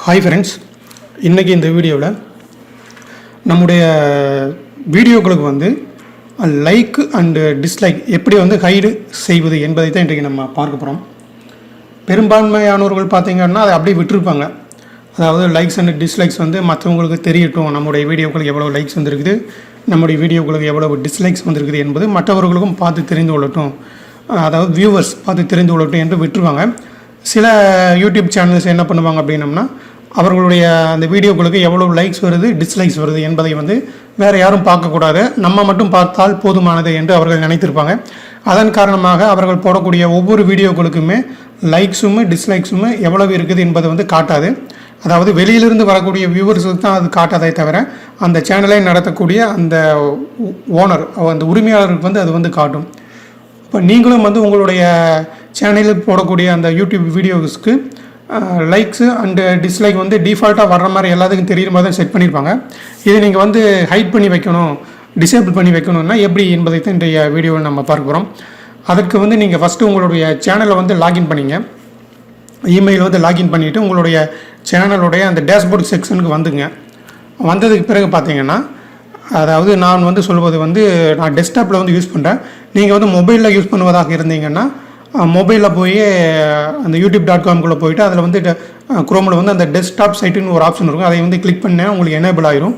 Hi friends, இன்றைக்கி இந்த வீடியோவில் நம்முடைய வீடியோக்களுக்கு வந்து லைக் அண்டு டிஸ்லைக் எப்படி வந்து ஹைடு செய்வது என்பதை தான் இன்றைக்கு நம்ம பார்க்க போகிறோம். பெரும்பான்மையானவர்கள் பார்த்திங்கன்னா அதை அப்படியே விட்டுருப்பாங்க. அதாவது லைக்ஸ் அண்டு டிஸ்லைக்ஸ் வந்து மற்றவங்களுக்கு தெரியட்டும், நம்முடைய வீடியோக்களுக்கு எவ்வளோ லைக்ஸ் வந்துருக்குது, நம்முடைய வீடியோக்களுக்கு எவ்வளோ டிஸ்லைக்ஸ் வந்திருக்குது என்பது மற்றவர்களுக்கும் பார்த்து தெரிந்து கொள்ளட்டும், அதாவது வியூவர்ஸ் பார்த்து தெரிந்து கொள்ளட்டும் என்று விட்டுருவாங்க. சில யூடியூப் சேனல்ஸ் என்ன பண்ணுவாங்க அப்படின்னம்னா, அவர்களுடைய அந்த வீடியோக்களுக்கு எவ்வளோ லைக்ஸ் வருது, டிஸ்லைக்ஸ் வருது என்பதை வந்து வேறு யாரும் பார்க்கக்கூடாது, நம்ம மட்டும் பார்த்தால் போதுமானது என்று அவர்கள் நினைத்திருப்பாங்க. அதன் காரணமாக அவர்கள் போடக்கூடிய ஒவ்வொரு வீடியோக்களுக்குமே லைக்ஸும் டிஸ்லைக்ஸும் எவ்வளவு இருக்குது என்பது வந்து காட்டாது. அதாவது வெளியிலிருந்து வரக்கூடிய வியூவர்ஸுக்கு தான் அது காட்டாதே தவிர அந்த சேனலை நடத்தக்கூடிய அந்த ஓனர், அந்த உரிமையாளருக்கு வந்து அது வந்து காட்டும். இப்போ நீங்களும் வந்து உங்களுடைய சேனலில் போடக்கூடிய அந்த யூடியூப் வீடியோஸ்க்கு லைக்ஸு அண்டு டிஸ்லைக் வந்து டிஃபால்ட்டாக வர்ற மாதிரி எல்லாத்துக்கும் தெரியுற மாதிரி தான் செட் பண்ணியிருப்பாங்க. இதை நீங்கள் வந்து ஹைட் பண்ணி வைக்கணும், டிசேபிள் பண்ணி வைக்கணும்னா எப்படி என்பதை தான் இன்றைய வீடியோவில் நம்ம பார்க்க போகிறோம். அதற்கு வந்து நீங்கள் ஃபஸ்ட்டு உங்களுடைய சேனலை வந்து லாகின் பண்ணிங்க. இமெயில் வந்து லாகின் பண்ணிவிட்டு உங்களுடைய சேனலுடைய அந்த டேஷ்போர்ட் செக்ஷனுக்கு வந்துங்க. வந்ததுக்கு பிறகு பார்த்தீங்கன்னா, அதாவது நான் வந்து சொல்வது வந்து நான் டெஸ்க்டாப்பில் வந்து யூஸ் பண்ணுறேன். நீங்கள் வந்து மொபைலில் யூஸ் பண்ணுவதாக இருந்தீங்கன்னா மொபைலில் போய் அந்த youtube.com போயிட்டு அதில் வந்து குரோமில் வந்து அந்த டெஸ்க்டாப் சைட்டுன்னு ஒரு ஆப்ஷன் இருக்கும். அதை வந்து கிளிக் பண்ணால் உங்களுக்கு எனேபிள் ஆயிரும்.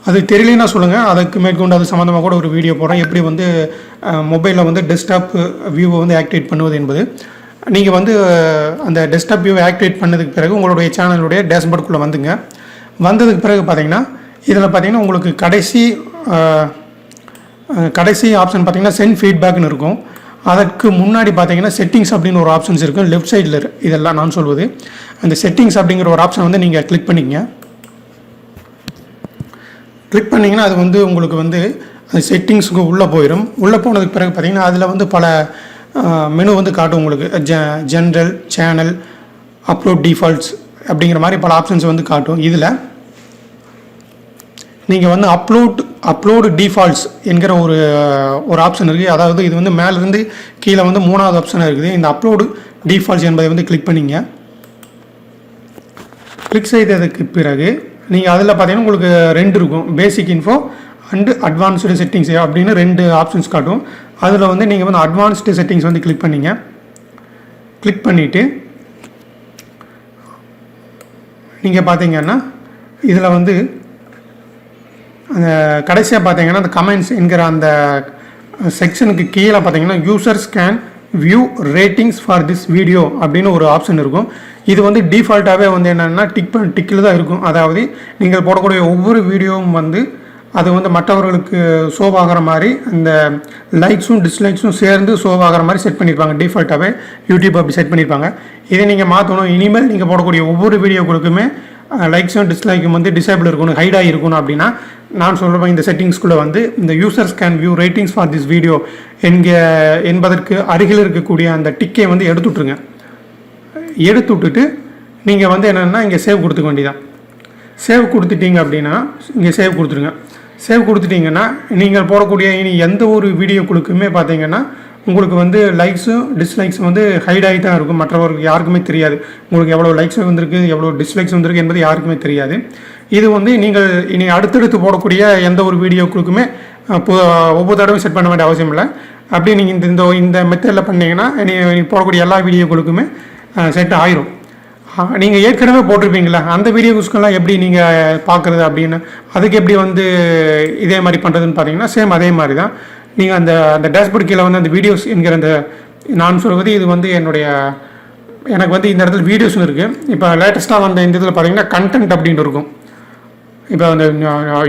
அது தெரியலன்னா சொல்லுங்கள், அதுக்கு மேற்கொண்டு அது சம்மந்தமாக கூட ஒரு வீடியோ போடுறேன், எப்படி வந்து மொபைலில் வந்து டெஸ்க்டாப் வியூவை வந்து ஆக்டிவேட் பண்ணுவது என்பது. நீங்கள் வந்து அந்த டெஸ்க்டாப் வியூவை ஆக்டிவேட் பண்ணதுக்கு பிறகு உங்களுடைய சேனலுடைய டேஷ்போர்டுக்குள்ளே வந்துங்க. வந்ததுக்கு பிறகு பார்த்தீங்கன்னா இதில் பார்த்தீங்கன்னா உங்களுக்கு கடைசி ஆப்ஷன் பார்த்தீங்கன்னா சென்ட் ஃபீட்பேக்னு இருக்கும். அதற்கு முன்னாடி பார்த்தீங்கன்னா செட்டிங்ஸ் அப்படின்னு ஒரு ஆப்ஷன்ஸ் இருக்கும் லெஃப்ட் சைடில். இதெல்லாம் நான் சொல்வது அந்த செட்டிங்ஸ் அப்படிங்கிற ஒரு ஆப்ஷன் வந்து நீங்கள் கிளிக் பண்ணிங்க. கிளிக் பண்ணிங்கன்னா அது வந்து உங்களுக்கு வந்து அந்த செட்டிங்ஸுக்கு உள்ளே போயிடும். உள்ளே போனதுக்கு பிறகு பார்த்தீங்கன்னா அதில் வந்து பல மெனு வந்து காட்டும் உங்களுக்கு. ஜென்ரல், சேனல், அப்லோட் டிஃபால்ட்ஸ் அப்படிங்கிற மாதிரி பல ஆப்ஷன்ஸ் வந்து காட்டும். இதில் நீங்கள் வந்து அப்லோடு டிஃபால்ட்ஸ் என்கிற ஒரு ஆப்ஷன் இருக்குது. அதாவது இது வந்து மேலேருந்து கீழே வந்து 3வது ஆப்ஷனாக இருக்குது. இந்த அப்லோடு டிஃபால்ட்ஸ் என்பதை வந்து கிளிக் பண்ணிங்க. கிளிக் செய்ததுக்கு பிறகு நீங்கள் அதில் பார்த்தீங்கன்னா உங்களுக்கு 2 இருக்கும், பேசிக் இன்ஃபோ அண்டு அட்வான்ஸ்டு செட்டிங்ஸ் அப்படின்னு 2 ஆப்ஷன்ஸ் காட்டும். அதில் வந்து நீங்கள் வந்து அட்வான்ஸ்டு செட்டிங்ஸ் வந்து கிளிக் பண்ணிங்க. கிளிக் பண்ணிவிட்டு நீங்கள் பார்த்தீங்கன்னா இதில் வந்து அந்த கடைசியாக பார்த்தீங்கன்னா அந்த கமெண்ட்ஸ் என்கிற அந்த செக்ஷனுக்கு கீழே பார்த்தீங்கன்னா users can view ratings for this video அப்படின்னு ஒரு ஆப்ஷன் இருக்கும். இது வந்து டிஃபால்ட்டாகவே வந்து என்னென்னா டிக்கில் தான் இருக்கும். அதாவது நீங்கள் போடக்கூடிய ஒவ்வொரு வீடியோவும் வந்து அது வந்து மற்றவர்களுக்கு ஷோவாகிற மாதிரி அந்த லைக்ஸும் டிஸ்லைக்ஸும் சேர்ந்து ஷோவாகிற மாதிரி செட் பண்ணியிருப்பாங்க. டிஃபால்ட்டாகவே யூடியூப் அப்படி செட் பண்ணியிருப்பாங்க. இதை நீங்கள் மாற்றணும். இனிமேல் நீங்கள் போடக்கூடிய ஒவ்வொரு வீடியோக்களுக்குமே லைக்ஸும் டிஸ்லைக்கும் வந்து டிசேபிள் இருக்கணும், ஹைடாக இருக்கணும் அப்படின்னா நான் சொல்கிறேன் இந்த செட்டிங்ஸ்குள்ளே வந்து இந்த users can view ratings for this video என்பதற்கு அருகில் இருக்கக்கூடிய அந்த டிக்கை வந்து எடுத்துட்ருங்க. எடுத்து விட்டுட்டு நீங்கள் வந்து என்னென்னா இங்கே சேவ் கொடுத்துக்க வேண்டியதான். சேவ் கொடுத்துட்டீங்க அப்படின்னா இங்கே சேவ் கொடுத்துருங்க. சேவ் கொடுத்துட்டிங்கன்னா நீங்கள் போடக்கூடிய இனி எந்த ஒரு வீடியோக்களுக்குமே பார்த்தீங்கன்னா உங்களுக்கு வந்து லைக்ஸும் டிஸ்லைக்ஸும் வந்து ஹைடாகி தான் இருக்கும். மற்றவர்களுக்கு யாருக்குமே தெரியாது உங்களுக்கு எவ்வளோ லைக்ஸ் வந்திருக்கு, எவ்வளோ டிஸ்லைக்ஸ் வந்திருக்கு என்பது யாருக்குமே தெரியாது. இது வந்து நீங்கள் இனி அடுத்தடுத்து போடக்கூடிய எந்த ஒரு வீடியோக்களுக்குமே ஒவ்வொரு தடவையும் செட் பண்ண வேண்டிய அவசியம் இல்லை. அப்படி நீங்கள் இந்த மெத்தடில் பண்ணிங்கன்னா நீ போடக்கூடிய எல்லா வீடியோக்களுக்குமே செட் ஆயிரும். நீங்கள் ஏற்கனவே போட்டிருப்பீங்களா அந்த வீடியோஸ்க்கெல்லாம் எப்படி நீங்கள் பார்க்குறது அப்படின்னு, அதுக்கு எப்படி வந்து இதே மாதிரி பண்ணுறதுன்னு பார்த்தீங்கன்னா சேம் அதே மாதிரி தான். நீங்கள் அந்த டேஷ்போர்ட் கீழே வந்து அந்த வீடியோஸ் என்கிற அந்த நான் சொல்வது இது வந்து எனக்கு வந்து இந்த இடத்துல வீடியோஸ்னு இருக்குது. இப்போ லேட்டஸ்ட்டாக வந்த இந்த இதில் பார்த்தீங்கன்னா கண்டென்ட் அப்படின்ட்டு இருக்கும். இப்போ அந்த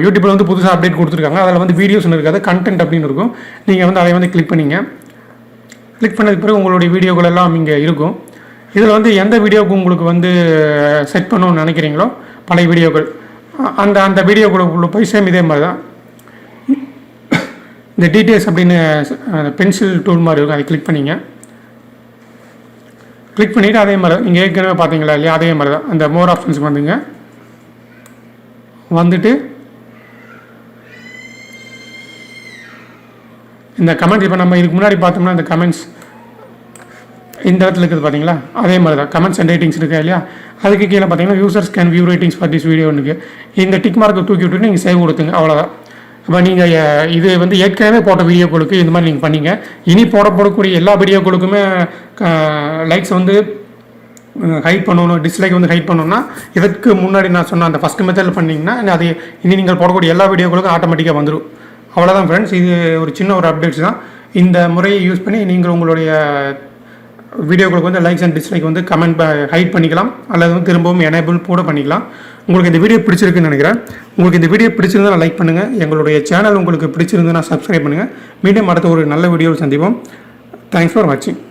யூடியூப்பில் வந்து புதுசாக அப்டேட் கொடுத்துருக்காங்க, அதில் வந்து வீடியோஸ்னு இருக்காது, கண்டென்ட் அப்படின்னு இருக்கும். நீங்கள் வந்து அதை வந்து கிளிக் பண்ணிங்க. கிளிக் பண்ணதுக்கு பிறகு உங்களுடைய வீடியோக்கள் எல்லாம் இங்கே இருக்கும். இதில் வந்து எந்த வீடியோவுக்கு உங்களுக்கு வந்து செட் பண்ணணும்னு நினைக்கிறீங்களோ பழைய வீடியோக்கள் அந்த வீடியோக்குள்ளே போய் சேம் இதே மாதிரி தான் இந்த டீட்டெயில்ஸ் அப்படின்னு பென்சில் டூல் மாதிரி இருக்கும், அதை கிளிக் பண்ணிங்க. கிளிக் பண்ணிவிட்டு அதே மாதிரி நீங்கள் ஏற்கனவே பார்த்தீங்களா இல்லையா, அதே மாதிரி தான் அந்த மோர் ஆப்ஷன்ஸுக்கு வந்துங்க. வந்துட்டு இந்த கமெண்ட் இப்போ நம்ம இதுக்கு முன்னாடி பார்த்தோம்னா இந்த கமெண்ட்ஸ் இந்த இடத்துல இருக்குது பார்த்தீங்களா, அதே மாதிரி தான் கமெண்ட்ஸ் அண்ட் ரேட்டிங்ஸ் இருக்கா இல்லையா, அதுக்கு கீழே பார்த்தீங்கன்னா users can view ratings for this video இருக்குது. இந்த டிக் மார்க்கை தூக்கி விட்டுட்டு நீங்கள் சேவ் கொடுத்துங்க, அவ்வளோதான். இப்போ நீங்கள் இது வந்து ஏற்கனவே போட்ட வீடியோக்களுக்கு இந்த மாதிரி நீங்கள் பண்ணீங்க. இனி போடக்கூடிய எல்லா வீடியோக்களுக்குமே லைக்ஸ் வந்து ஹைட் பண்ணணும், டிஸ்லைக் வந்து ஹைட் பண்ணணும்னா இதற்கு முன்னாடி நான் சொன்ன அந்த ஃபஸ்ட் மெத்தடில் பண்ணிங்கன்னா அது இனி நீங்கள் போடக்கூடிய எல்லா வீடியோக்களுக்கும் ஆட்டோமேட்டிக்காக வந்துடும். அவ்வளோதான் ஃப்ரெண்ட்ஸ், இது ஒரு சின்ன ஒரு அப்டேட்ஸ் தான். இந்த முறையை யூஸ் பண்ணி நீங்கள் உங்களுடைய வீடியோக்களுக்கு வந்து லைக்ஸ் அண்ட் டிஸ்லைக் வந்து கமெண்ட் ஹைட் பண்ணிக்கலாம், அல்லது வந்து திரும்பவும் எனேபிள் கூட பண்ணிக்கலாம். உங்களுக்கு இந்த வீடியோ பிடிச்சிருக்குன்னு நினைக்கிறேன். உங்களுக்கு இந்த வீடியோ பிடிச்சிருந்தா லைக் பண்ணுங்கள், எங்களுடைய சேனல் உங்களுக்கு பிடிச்சிருந்ததுன்னா சப்ஸ்கிரைப் பண்ணுங்கள். மீண்டும் அடுத்த ஒரு நல்ல வீடியோவில் சந்திப்போம். தேங்க்ஸ் ஃபார் வாட்சிங்.